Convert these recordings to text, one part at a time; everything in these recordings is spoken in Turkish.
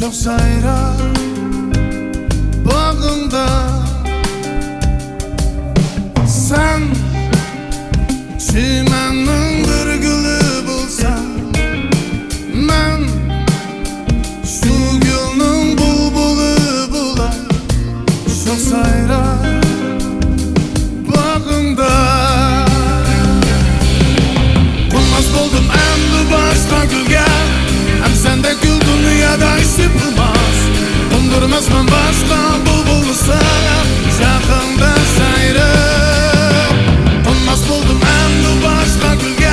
çok sayrar bağımda. Sen çimenin bir gülü bulsan, ben şu gülün bulbulu bular. Çok sayrar bağımda. Bulmaz buldum endi başka gülge, hem sende gül dünyada işipilmez. Kondurmaz ben başka bulbulunu sana, şakında sayrı. Bulmaz buldum endi başka gülge,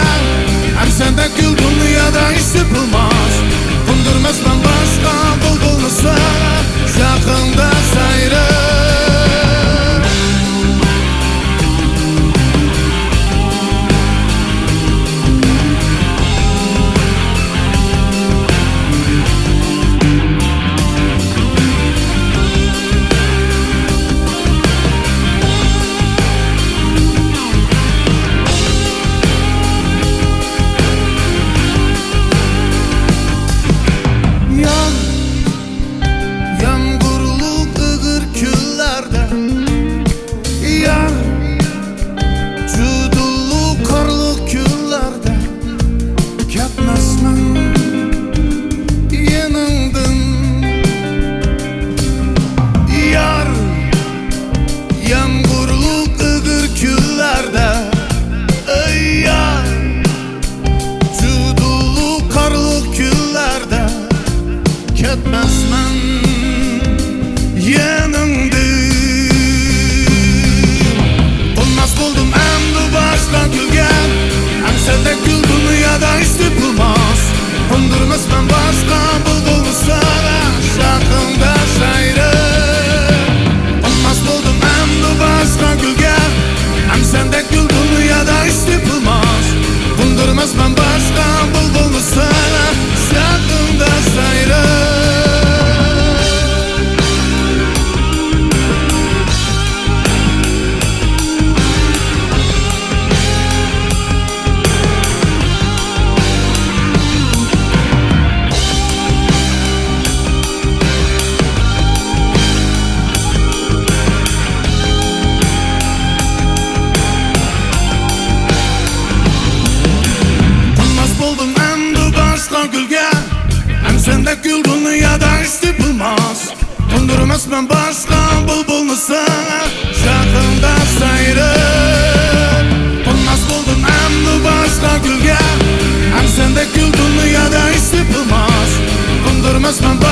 hem sende gül dünyada işipilmez. Kondurmaz ben başka bulbulunu sana, şakında sayrı. Ben başka bulbulunu sana, şakında sayrı. Sende gül dünyada işipilmez. Kondurmaz ben başka bulbulunu sana, şakında sayrı. Bulmaz buldum endi başka gülge, hem sende gül dünyada işipilmez. Kondurmaz ben